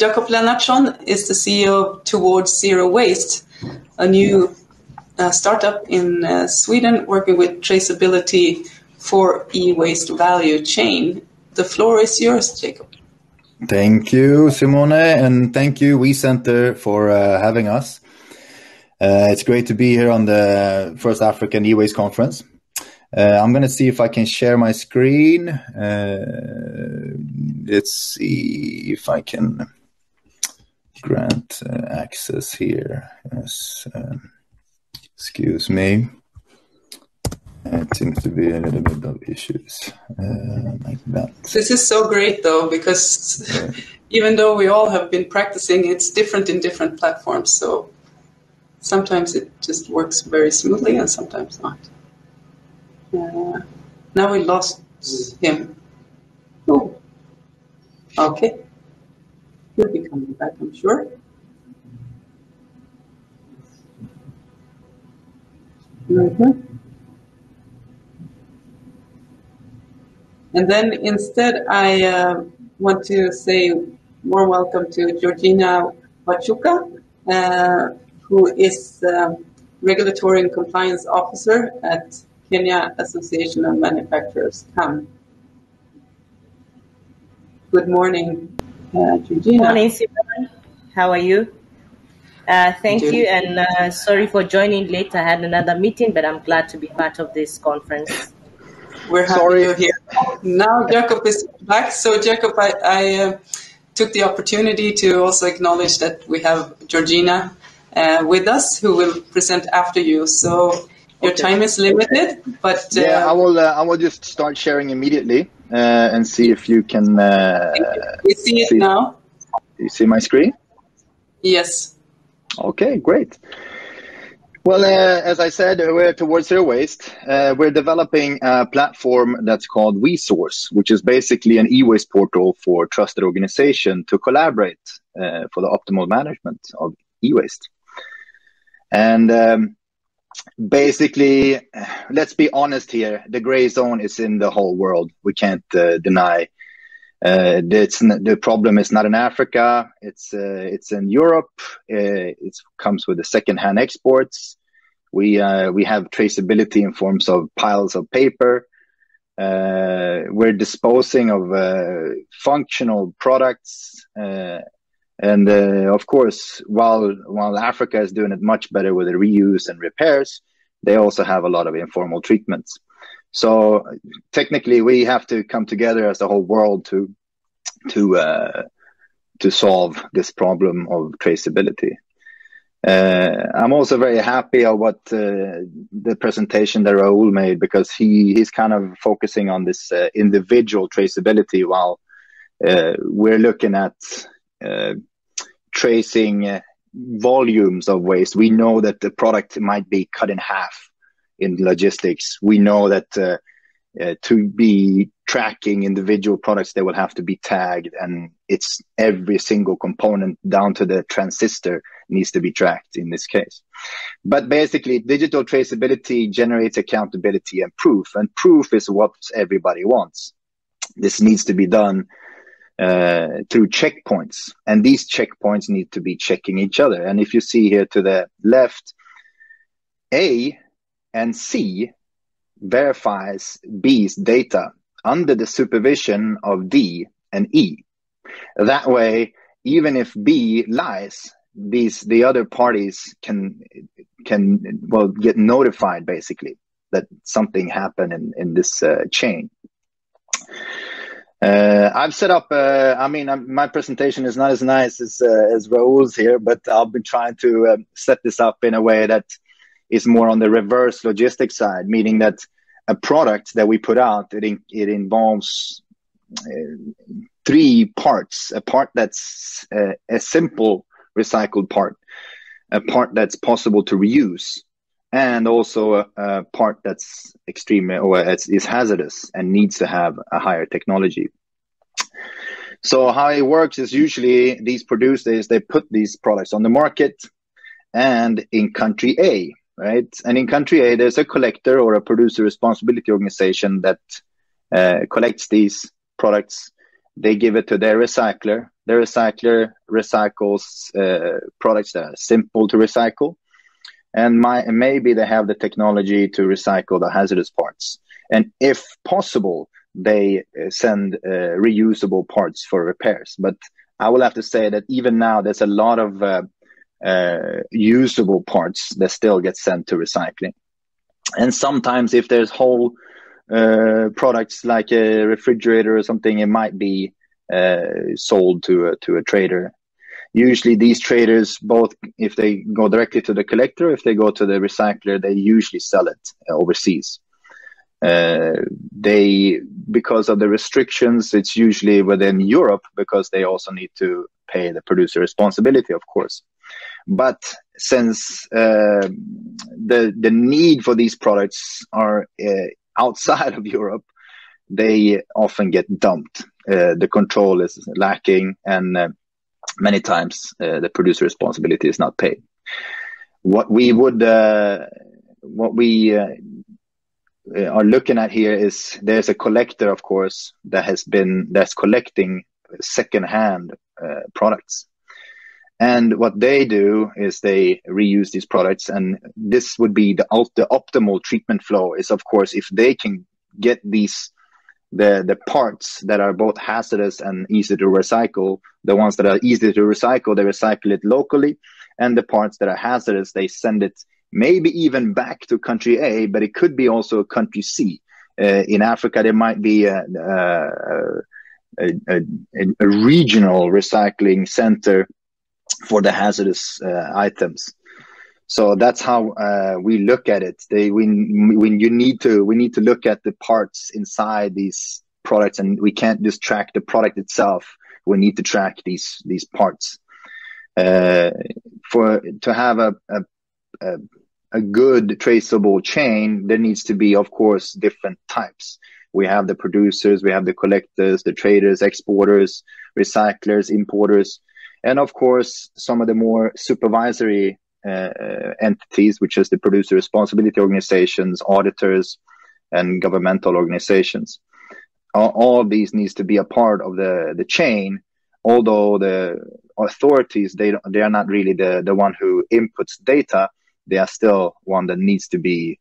Jakob Lennartsson is the CEO of Towards Zero Waste, a new startup in Sweden working with traceability for e-waste value chain. The floor is yours, Jakob. Thank you, Simone, and thank you, WeCenter, for having us. It's great to be here on the first African e-waste conference. I'm going to see if I can share my screen. Let's see if I can grant access here. Yes. Excuse me. It seems to be a little bit of issues like that. This is so great, though, because even though we all have been practicing, it's different in different platforms. So sometimes it just works very smoothly and sometimes not. Now we lost him. Oh, okay. He'll be coming back, I'm sure. Mm-hmm. And then instead, I want to say warm welcome to Georgina Wachuka, who is Regulatory and Compliance Officer at Kenya Association of Manufacturers, CAM. Good morning, Georgina. Good morning, Simone. How are you? Thank you, and sorry for joining late. I had another meeting, but I'm glad to be part of this conference. We're happy you're here. Now Jakob is back. So Jakob, I took the opportunity to also acknowledge that we have Georgina with us, who will present after you. So your time is limited, but yeah, I will just start sharing immediately and see if you can. We see it now. You see my screen? Yes. Okay, great. Well, as I said, we're Towards Zero Waste. We're developing a platform that's called WeSource, which is basically an e-waste portal for trusted organization to collaborate for the optimal management of e-waste. And basically, let's be honest here, the gray zone is in the whole world. We can't deny. The problem is not in Africa. It's in Europe. It comes with the second-hand exports. We have traceability in forms of piles of paper. We're disposing of functional products, and of course, while Africa is doing it much better with the reuse and repairs, they also have a lot of informal treatments. So technically, we have to come together as the whole world to solve this problem of traceability. I'm also very happy of what the presentation that Raul made, because he's kind of focusing on this individual traceability, while we're looking at tracing volumes of waste. We know that the product might be cut in half in logistics. We know that to be tracking individual products, they will have to be tagged, and it's every single component down to the transistor needs to be tracked in this case. But basically, digital traceability generates accountability and proof is what everybody wants. This needs to be done through checkpoints, and these checkpoints need to be checking each other. And if you see here to the left, A and C verifies B's data under the supervision of D and E. That way, even if B lies, the other parties can get notified, basically, that something happened in this chain. I've set up, my presentation is not as nice as Raul's here, but I've been trying to set this up in a way that is more on the reverse logistics side, meaning that a product that we put out, it involves three parts: a part that's a simple recycled part, a part that's possible to reuse, and also a part that's extreme or is hazardous and needs to have a higher technology. So how it works is usually these producers, they put these products on the market and in country A, right? And in country A, there's a collector or a producer responsibility organization that collects these products They give it to their recycler. The recycler recycles products that are simple to recycle. And maybe they have the technology to recycle the hazardous parts. And if possible, they send reusable parts for repairs. But I will have to say that even now, there's a lot of usable parts that still get sent to recycling. And sometimes if there's whole products like a refrigerator or something, it might be sold to a trader. Usually these traders, both if they go directly to the collector, if they go to the recycler, they usually sell it overseas. Because of the restrictions, it's usually within Europe, because they also need to pay the producer responsibility, of course. But since the need for these products are outside of Europe, they often get dumped. The control is lacking, and many times the producer responsibility is not paid. What we are looking at here is there's a collector, of course, that's collecting secondhand products. And what they do is they reuse these products, and this would be the optimal treatment flow is, of course, if they can get the parts that are both hazardous and easy to recycle. The ones that are easy to recycle, they recycle it locally, and the parts that are hazardous, they send it maybe even back to country A, but it could be also country C. In Africa, there might be a regional recycling center for the hazardous items. So that's how we look at it. We need to look at the parts inside these products, and we can't just track the product itself. We need to track these parts. To have a good traceable chain, there needs to be, of course, different types. We have the producers, we have the collectors, the traders, exporters, recyclers, importers, and of course, some of the more supervisory entities, which is the producer responsibility organizations, auditors, and governmental organizations. All of these needs to be a part of the chain, although the authorities, they are not really the one who inputs data. They are still one that needs to be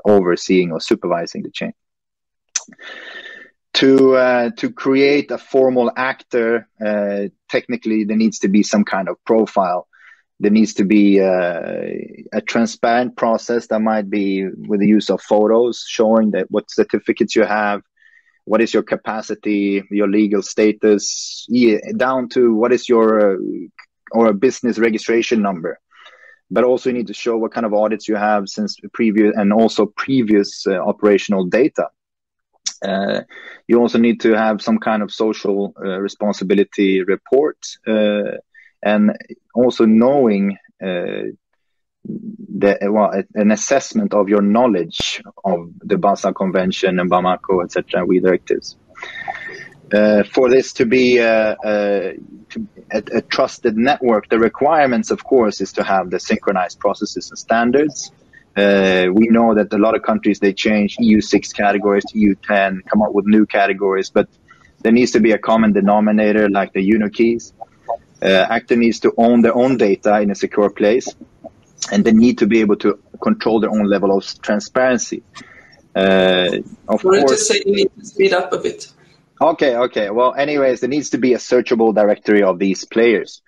overseeing or supervising the chain. To create a formal actor, technically there needs to be some kind of profile. There needs to be a transparent process that might be with the use of photos showing that what certificates you have, what is your capacity, your legal status, down to what is your or a business registration number. But also you need to show what kind of audits you have since previous, and also previous operational data. You also need to have some kind of social responsibility report, and also knowing an assessment of your knowledge of the Basel Convention and Bamako, etc., we directives. For this to be a trusted network, the requirements, of course, is to have the synchronized processes and standards. We know that a lot of countries, they change EU6 categories to EU10, come up with new categories, but there needs to be a common denominator like the UNO keys. Actor needs to own their own data in a secure place, and they need to be able to control their own level of transparency. Of course, to say you need to speed up a bit. Okay. Well, anyways, there needs to be a searchable directory of these players.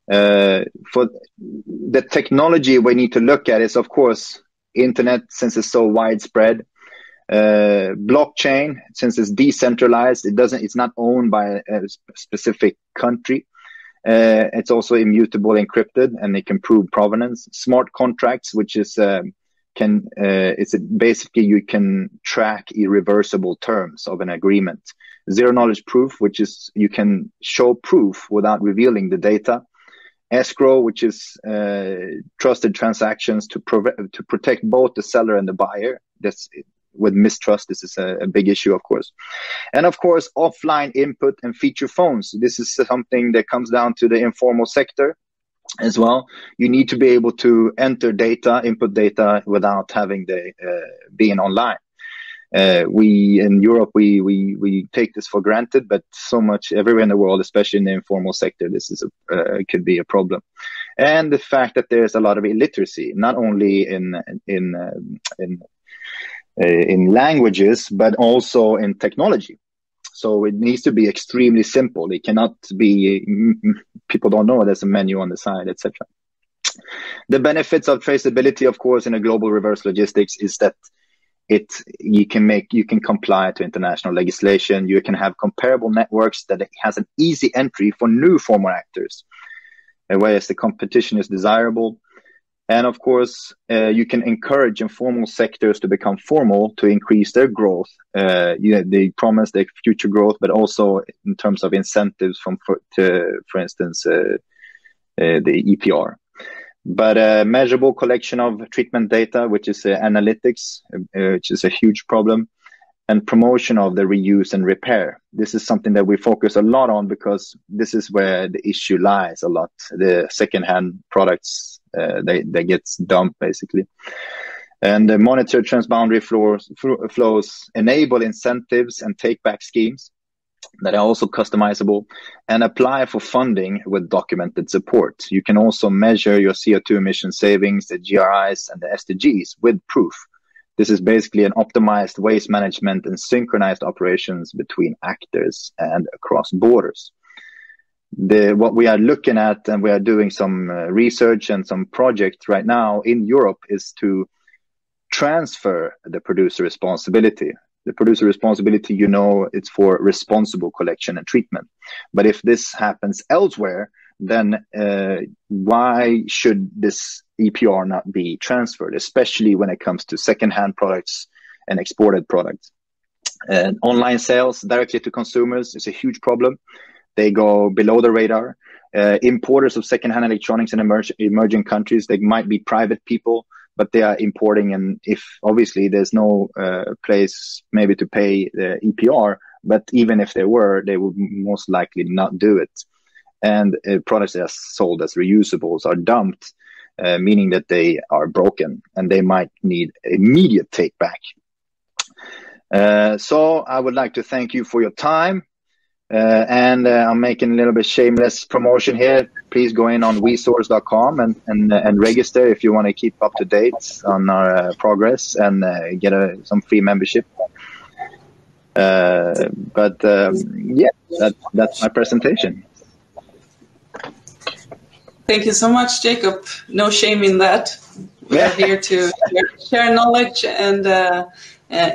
For the technology we need to look at is, of course, internet, since it's so widespread. Blockchain, since it's decentralized, it's not owned by a specific country. It's also immutable, encrypted, and it can prove provenance. Smart contracts, which is it's basically you can track irreversible terms of an agreement. Zero knowledge proof, which is you can show proof without revealing the data. Escrow, which is trusted transactions to protect both the seller and the buyer. With mistrust, this is a big issue, of course. And of course, offline input and feature phones. This is something that comes down to the informal sector as well. You need to be able to enter data, input data without having being online. We in Europe, we take this for granted, but so much everywhere in the world, especially in the informal sector, this is could be a problem. And the fact that there's a lot of illiteracy, not only in languages, but also in technology. So it needs to be extremely simple. It cannot be, people don't know there's a menu on the side, etc. The benefits of traceability, of course, in a global reverse logistics is that you can comply to international legislation. You can have comparable networks that has an easy entry for new formal actors, whereas the competition is desirable. And of course, you can encourage informal sectors to become formal to increase their growth. They promise their future growth, but also in terms of incentives for instance, the EPR. But measurable collection of treatment data, which is analytics, which is a huge problem, and promotion of the reuse and repair. This is something that we focus a lot on because this is where the issue lies a lot. The secondhand products, they get dumped basically. And monitor transboundary flows, enable incentives and take-back schemes that are also customizable, and apply for funding with documented support. You can also measure your CO2 emission savings, the GRIs and the SDGs with proof. This is basically an optimized waste management and synchronized operations between actors and across borders. What we are looking at, and we are doing some research and some projects right now in Europe, is to transfer the producer responsibility. The producer responsibility, it's for responsible collection and treatment. But if this happens elsewhere, then why should this EPR not be transferred, especially when it comes to secondhand products and exported products? And online sales directly to consumers is a huge problem. They go below the radar. Importers of secondhand electronics in emerging countries, they might be private people, but they are importing, and if obviously there's no place maybe to pay the EPR, but even if there were, they would most likely not do it. And products that are sold as reusables are dumped, meaning that they are broken and they might need immediate take back. So I would like to thank you for your time. And I'm making a little bit shameless promotion here. Please go in on wesource.com and register if you want to keep up to date on our progress and get some free membership. That's my presentation. Thank you so much, Jakob. No shame in that. We are here to share knowledge and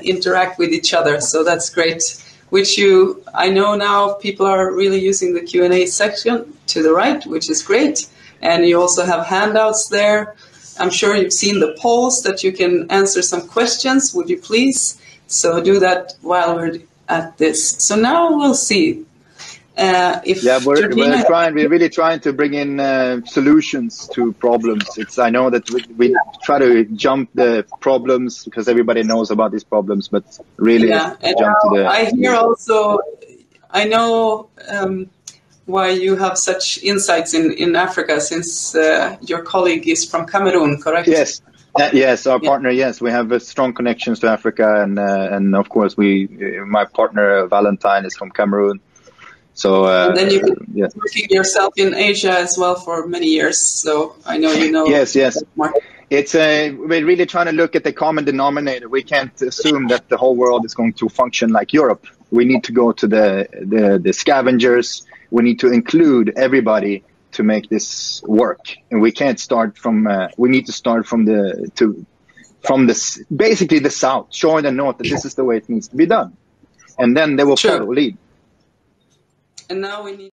interact with each other. So that's great. I know now people are really using the Q&A section to the right, which is great. And you also have handouts there. I'm sure you've seen the polls that you can answer some questions. Would you please? So do that while we're at this. So now we'll see. We're really trying to bring in solutions to problems. I know that we try to jump the problems because everybody knows about these problems, but really jump to the. I know why you have such insights in Africa, since your colleague is from Cameroon, correct? Yes. Yes, our partner. Yes, we have strong connections to Africa, and of course my partner Valentine is from Cameroon. So, and then you've been working yourself in Asia as well for many years. So I know you know. Yes. We're really trying to look at the common denominator. We can't assume that the whole world is going to function like Europe. We need to go to the scavengers. We need to include everybody to make this work. And we can't start from. We need to start from basically the south, showing the north that this is the way it needs to be done, and then they will follow lead. And now we need